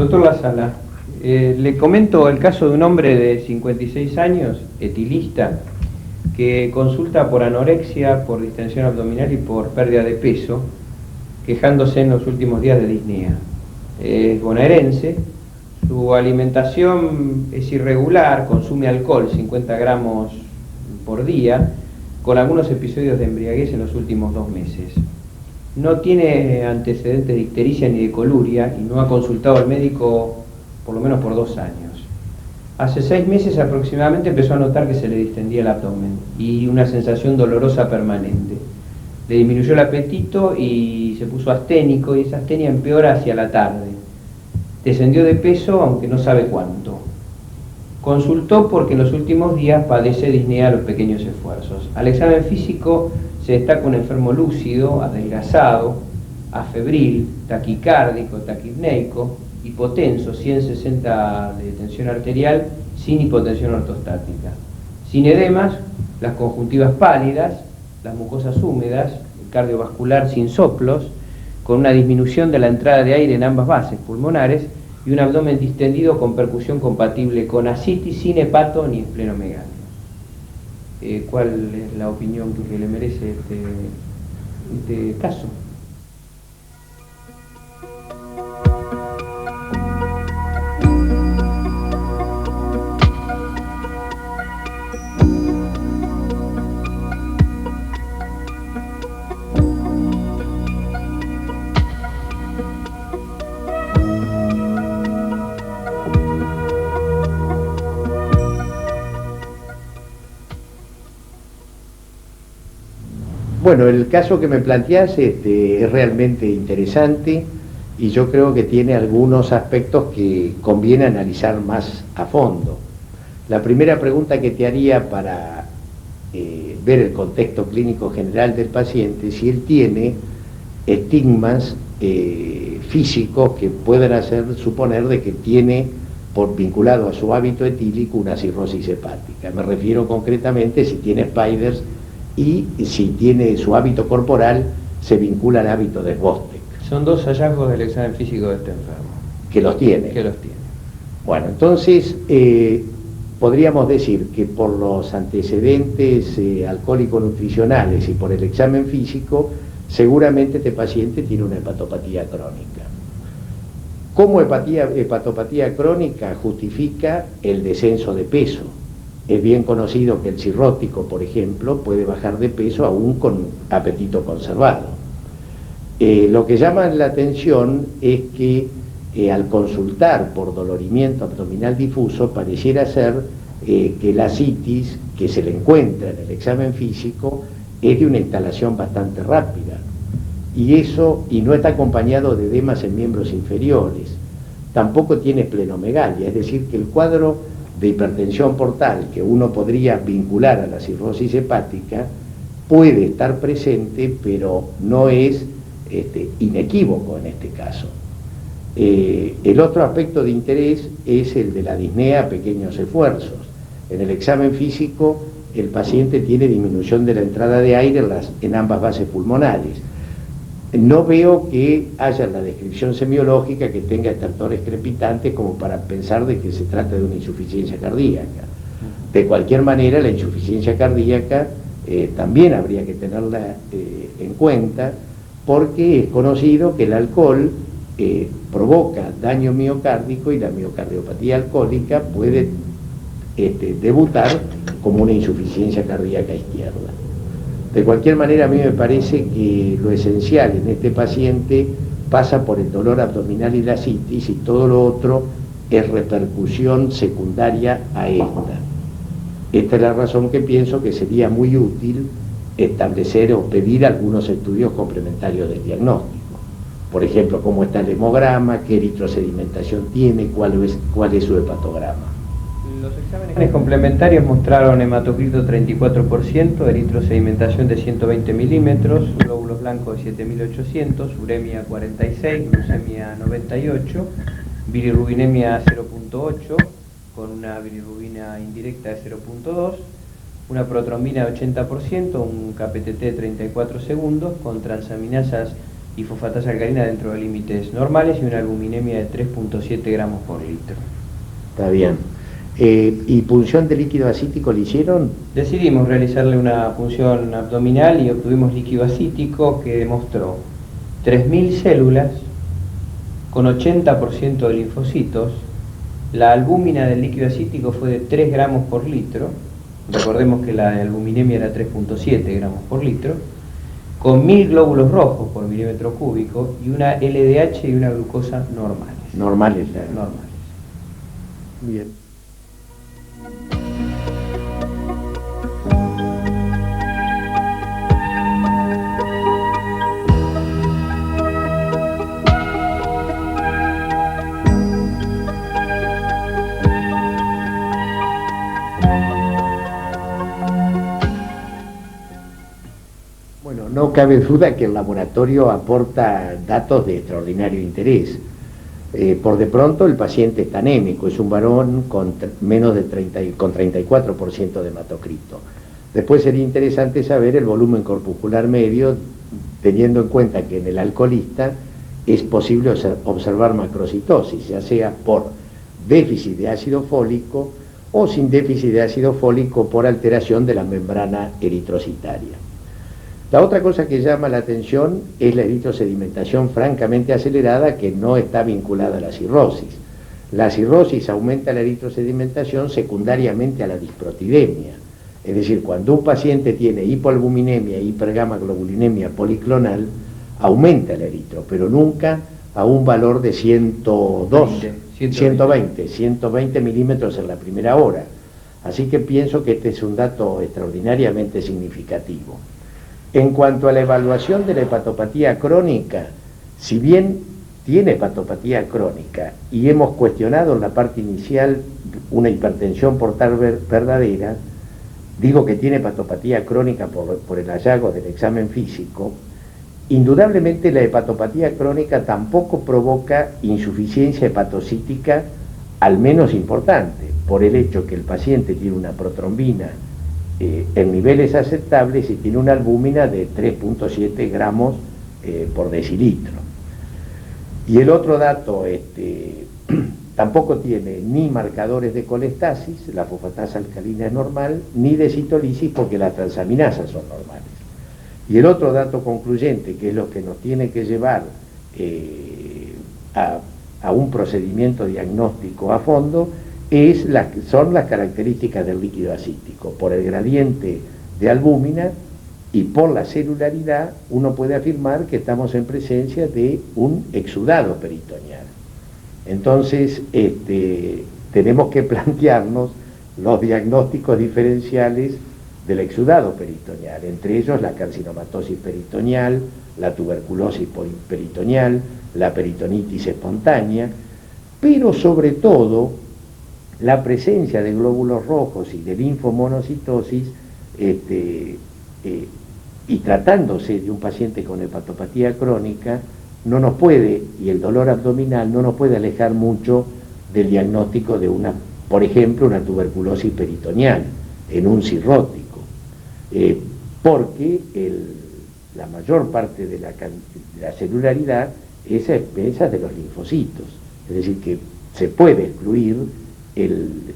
Doctor Lasala, le comento el caso de un hombre de 56 años, etilista, que consulta por anorexia, por distensión abdominal y por pérdida de peso, quejándose en los últimos días de disnea. Es bonaerense, su alimentación es irregular, consume alcohol, 50 gramos por día, con algunos episodios de embriaguez en los últimos 2 meses. No tiene antecedentes de ictericia ni de coluria y no ha consultado al médico por lo menos por 2 años. Hace 6 meses aproximadamente empezó a notar que se le distendía el abdomen y una sensación dolorosa permanente. Le disminuyó el apetito y se puso asténico, y esa astenia empeora hacia la tarde. Descendió de peso, aunque no sabe cuánto. Consultó porque en los últimos días padece disnea a los pequeños esfuerzos. Al examen físico se destaca un enfermo lúcido, adelgazado, afebril, taquicárdico, taquipneico, hipotenso, 160 de tensión arterial, sin hipotensión ortostática, sin edemas, las conjuntivas pálidas, las mucosas húmedas, el cardiovascular sin soplos, con una disminución de la entrada de aire en ambas bases pulmonares y un abdomen distendido con percusión compatible con ascitis, sin hepato ni esplenomegalia. ¿Cuál es la opinión que le merece este caso? Bueno, el caso que me planteás es realmente interesante y yo creo que tiene algunos aspectos que conviene analizar más a fondo. La primera pregunta que te haría para ver el contexto clínico general del paciente, si él tiene estigmas físicos que puedan hacer suponer de que tiene, por vinculado a su hábito etílico, una cirrosis hepática. Me refiero concretamente si tiene spiders y si tiene su hábito corporal se vincula al hábito de Bostek. Son 2 hallazgos del examen físico de este enfermo. Que los tiene. Que los tiene. Bueno, entonces podríamos decir que por los antecedentes alcohólico-nutricionales y por el examen físico, seguramente este paciente tiene una hepatopatía crónica. ¿Cómo hepatopatía crónica justifica el descenso de peso? Es bien conocido que el cirrótico, por ejemplo, puede bajar de peso aún con apetito conservado. Lo que llama la atención es que al consultar por dolorimiento abdominal difuso, pareciera ser que la ascitis que se le encuentra en el examen físico es de una instalación bastante rápida. Y no está acompañado de edemas en miembros inferiores. Tampoco tiene esplenomegalia, es decir, que el cuadro de hipertensión portal que uno podría vincular a la cirrosis hepática puede estar presente, pero no es inequívoco en este caso. El otro aspecto de interés es el de la disnea a pequeños esfuerzos. En el examen físico el paciente tiene disminución de la entrada de aire en ambas bases pulmonares. No veo que haya en la descripción semiológica que tenga estertores crepitantes como para pensar de que se trata de una insuficiencia cardíaca. De cualquier manera, la insuficiencia cardíaca también habría que tenerla en cuenta, porque es conocido que el alcohol provoca daño miocárdico y la miocardiopatía alcohólica puede debutar como una insuficiencia cardíaca izquierda. De cualquier manera, a mí me parece que lo esencial en este paciente pasa por el dolor abdominal y la ascitis, y todo lo otro es repercusión secundaria a esta. Esta es la razón que pienso que sería muy útil establecer o pedir algunos estudios complementarios del diagnóstico. Por ejemplo, cómo está el hemograma, qué eritrosedimentación tiene, cuál es su hepatograma. Los exámenes complementarios mostraron hematocrito 34%, eritrosedimentación de 120 milímetros, glóbulos blancos de 7800, uremia 46, glucemia 98, bilirrubinemia 0.8, con una bilirrubina indirecta de 0.2, una protrombina de 80%, un KPTT de 34 segundos, con transaminasas y fosfatasa alcalina dentro de límites normales y una albuminemia de 3.7 gramos por litro. Está bien. ¿Y punción de líquido acítico le hicieron? Decidimos realizarle una punción abdominal y obtuvimos líquido acítico que demostró 3.000 células con 80% de linfocitos. La albúmina del líquido acítico fue de 3 gramos por litro, recordemos que la albuminemia era 3.7 gramos por litro, con 1.000 glóbulos rojos por milímetro cúbico y una LDH y una glucosa normales. Normales. Normales. Bien. Bueno, no cabe duda que el laboratorio aporta datos de extraordinario interés. Por de pronto el paciente está anémico, es un varón con menos de 34% de hematocrito. Después sería interesante saber el volumen corpuscular medio, teniendo en cuenta que en el alcoholista es posible observar macrocitosis, ya sea por déficit de ácido fólico o sin déficit de ácido fólico por alteración de la membrana eritrocitaria. La otra cosa que llama la atención es la eritrosedimentación francamente acelerada que no está vinculada a la cirrosis. La cirrosis aumenta la eritrosedimentación secundariamente a la disprotidemia. Es decir, cuando un paciente tiene hipoalbuminemia e hipergamaglobulinemia policlonal, aumenta el eritro, pero nunca a un valor de 120 milímetros en la primera hora. Así que pienso que este es un dato extraordinariamente significativo. En cuanto a la evaluación de la hepatopatía crónica, si bien tiene hepatopatía crónica y hemos cuestionado en la parte inicial una hipertensión portal verdadera, digo que tiene hepatopatía crónica por el hallazgo del examen físico, indudablemente la hepatopatía crónica tampoco provoca insuficiencia hepatocítica, al menos importante, por el hecho que el paciente tiene una protrombina en niveles aceptables y tiene una albúmina de 3.7 gramos por decilitro. Y el otro dato, tampoco tiene ni marcadores de colestasis, la fosfatasa alcalina es normal, ni de citolisis porque las transaminasas son normales. Y el otro dato concluyente, que es lo que nos tiene que llevar a un procedimiento diagnóstico a fondo, son las características del líquido acítico. Por el gradiente de albúmina y por la celularidad, uno puede afirmar que estamos en presencia de un exudado peritoneal. Entonces, tenemos que plantearnos los diagnósticos diferenciales del exudado peritoneal, entre ellos la carcinomatosis peritoneal, la tuberculosis peritoneal, la peritonitis espontánea, pero sobre todo la presencia de glóbulos rojos y de linfomonocitosis, y tratándose de un paciente con hepatopatía crónica, no nos puede, y el dolor abdominal no nos puede alejar mucho del diagnóstico de por ejemplo, una tuberculosis peritoneal en un cirrótico, porque la mayor parte de la celularidad es a expensas de los linfocitos, es decir, que se puede excluir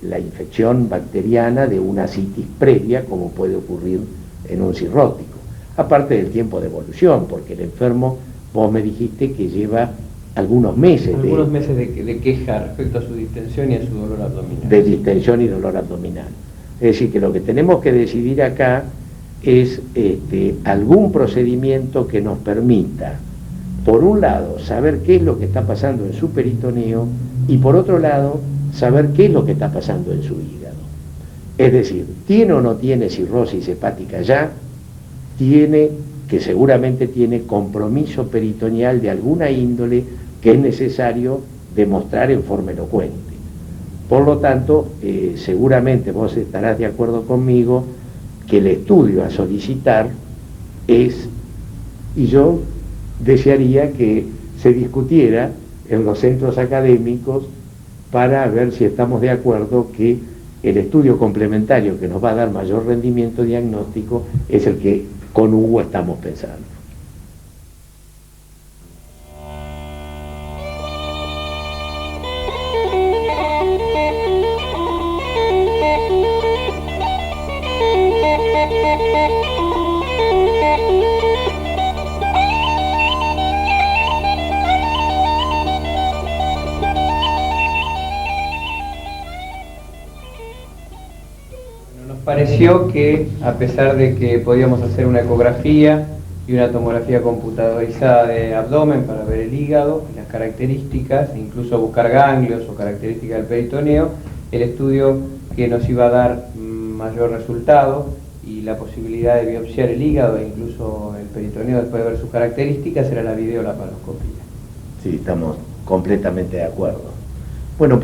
la infección bacteriana de una citis previa, como puede ocurrir en un cirrótico, aparte del tiempo de evolución, porque el enfermo, vos me dijiste que lleva algunos meses de queja respecto a su distensión y a su dolor abdominal. De distensión y dolor abdominal. Es decir, que lo que tenemos que decidir acá es algún procedimiento que nos permita, por un lado, saber qué es lo que está pasando en su peritoneo y por otro lado, saber qué es lo que está pasando en su hígado. Es decir, ¿tiene o no tiene cirrosis hepática ya? Que seguramente tiene compromiso peritoneal de alguna índole que es necesario demostrar en forma elocuente. Por lo tanto, seguramente vos estarás de acuerdo conmigo que el estudio a solicitar y yo desearía que se discutiera en los centros académicos para ver si estamos de acuerdo que el estudio complementario que nos va a dar mayor rendimiento diagnóstico es el que con Hugo estamos pensando. pareció que, a pesar de que podíamos hacer una ecografía y una tomografía computadorizada de abdomen para ver el hígado, las características, incluso buscar ganglios o características del peritoneo, el estudio que nos iba a dar mayor resultado y la posibilidad de biopsiar el hígado e incluso el peritoneo después de ver sus características era la videolaparoscopía. Sí, estamos completamente de acuerdo. Bueno,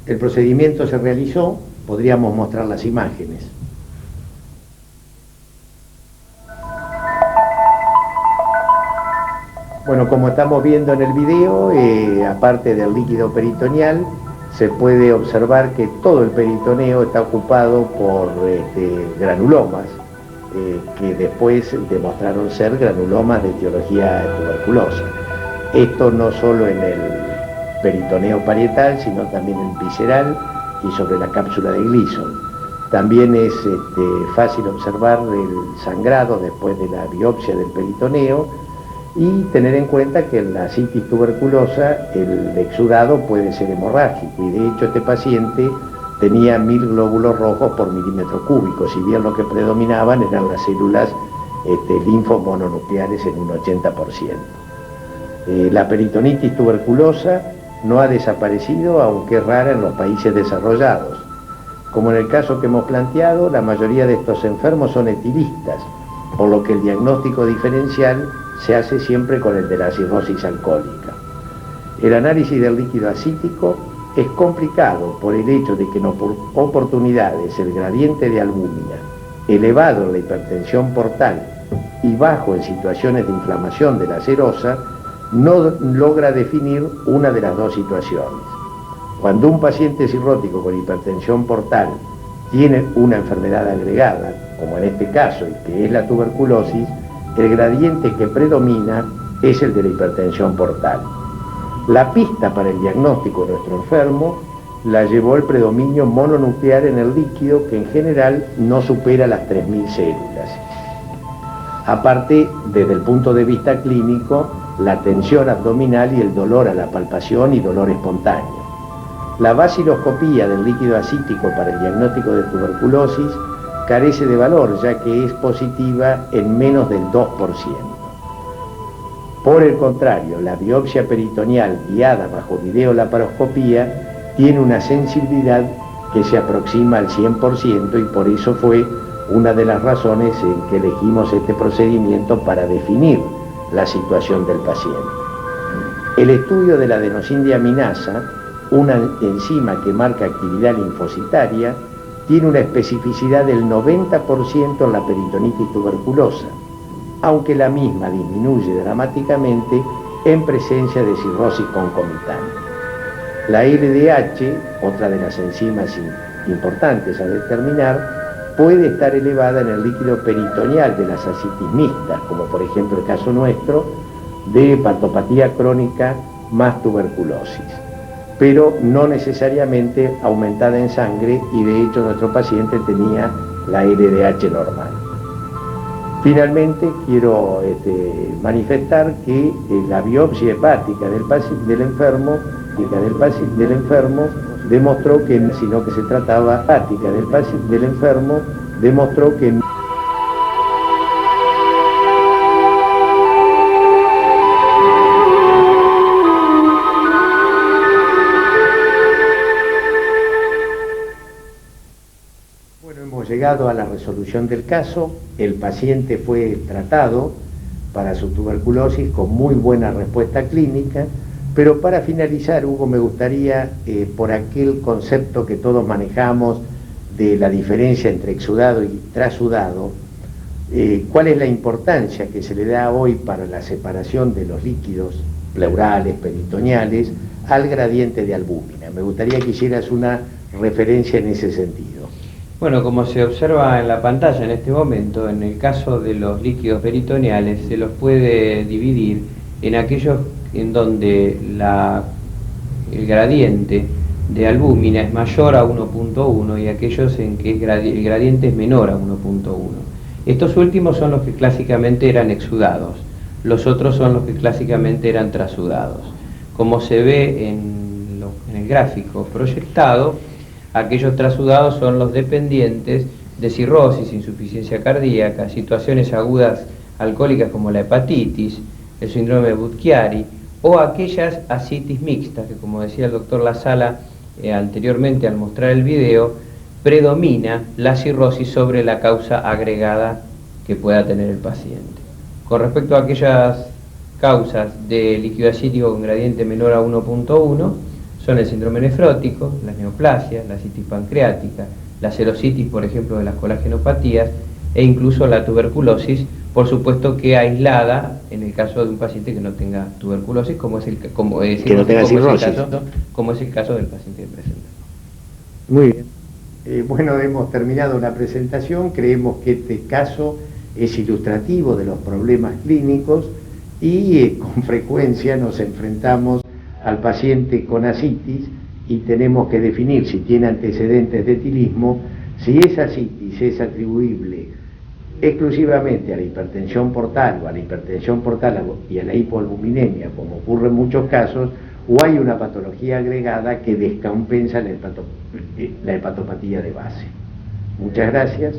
el procedimiento se realizó, podríamos mostrar las imágenes. Bueno, como estamos viendo en el video, aparte del líquido peritoneal, se puede observar que todo el peritoneo está ocupado por granulomas, que después demostraron ser granulomas de etiología tuberculosa. Esto no solo en el peritoneo parietal, sino también en visceral y sobre la cápsula de Gleason. También es fácil observar el sangrado después de la biopsia del peritoneo, y tener en cuenta que en la citis tuberculosa el exudado puede ser hemorrágico, y de hecho este paciente tenía 1000 glóbulos rojos por milímetro cúbico, si bien lo que predominaban eran las células linfomononucleares en un 80%. La peritonitis tuberculosa no ha desaparecido, aunque es rara en los países desarrollados. Como en el caso que hemos planteado, la mayoría de estos enfermos son etilistas, por lo que el diagnóstico diferencial se hace siempre con el de la cirrosis alcohólica. El análisis del líquido acítico es complicado por el hecho de que en oportunidades el gradiente de albúmina, elevado en la hipertensión portal y bajo en situaciones de inflamación de la serosa, no logra definir una de las dos situaciones. Cuando un paciente cirrótico con hipertensión portal tiene una enfermedad agregada, como en este caso, y que es la tuberculosis, el gradiente que predomina es el de la hipertensión portal. La pista para el diagnóstico de nuestro enfermo la llevó el predominio mononuclear en el líquido, que en general no supera las 3000 células. Aparte, desde el punto de vista clínico, la tensión abdominal y el dolor a la palpación y dolor espontáneo. La vaciloscopía del líquido acítico para el diagnóstico de tuberculosis carece de valor, ya que es positiva en menos del 2%. Por el contrario, la biopsia peritoneal guiada bajo videolaparoscopía tiene una sensibilidad que se aproxima al 100%, y por eso fue una de las razones en que elegimos este procedimiento para definir la situación del paciente. El estudio de la adenosíndiaminasa, una enzima que marca actividad linfocitaria, tiene una especificidad del 90% en la peritonitis tuberculosa, aunque la misma disminuye dramáticamente en presencia de cirrosis concomitante. La LDH, otra de las enzimas importantes a determinar, puede estar elevada en el líquido peritoneal de las ascitis mixtas, como por ejemplo el caso nuestro de hepatopatía crónica más tuberculosis, pero no necesariamente aumentada en sangre, y de hecho nuestro paciente tenía la LDH normal. Finalmente quiero manifestar que la biopsia hepática del enfermo demostró que, sino que se trataba hepática del enfermo, demostró que llegado a la resolución del caso. El paciente fue tratado para su tuberculosis con muy buena respuesta clínica, pero para finalizar, Hugo, me gustaría, por aquel concepto que todos manejamos de la diferencia entre exudado y trasudado, ¿cuál es la importancia que se le da hoy para la separación de los líquidos pleurales, peritoneales, al gradiente de albúmina? Me gustaría que hicieras una referencia en ese sentido. Bueno, como se observa en la pantalla en este momento, en el caso de los líquidos peritoneales se los puede dividir en aquellos en donde el gradiente de albúmina es mayor a 1.1 y aquellos en que el gradiente es menor a 1.1. Estos últimos son los que clásicamente eran exudados, los otros son los que clásicamente eran trasudados. Como se ve en el gráfico proyectado, aquellos trasudados son los dependientes de cirrosis, insuficiencia cardíaca, situaciones agudas alcohólicas como la hepatitis, el síndrome de Budd-Chiari, o aquellas ascitis mixtas, que como decía el doctor Lasala anteriormente al mostrar el video, predomina la cirrosis sobre la causa agregada que pueda tener el paciente. Con respecto a aquellas causas de líquido acítico con gradiente menor a 1.1, son el síndrome nefrótico, las neoplasias, la citis pancreática, la serositis, por ejemplo, de las colagenopatías, e incluso la tuberculosis, por supuesto que aislada en el caso de un paciente que no tenga tuberculosis, como es el caso del paciente que presenta. Muy bien. Bueno, hemos terminado la presentación. Creemos que este caso es ilustrativo de los problemas clínicos y con frecuencia nos enfrentamos al paciente con ascitis y tenemos que definir si tiene antecedentes de etilismo, si esa ascitis es atribuible exclusivamente a la hipertensión portal o a la hipertensión portal y a la hipoalbuminemia, como ocurre en muchos casos, o hay una patología agregada que descompensa la hepatopatía de base. Muchas gracias.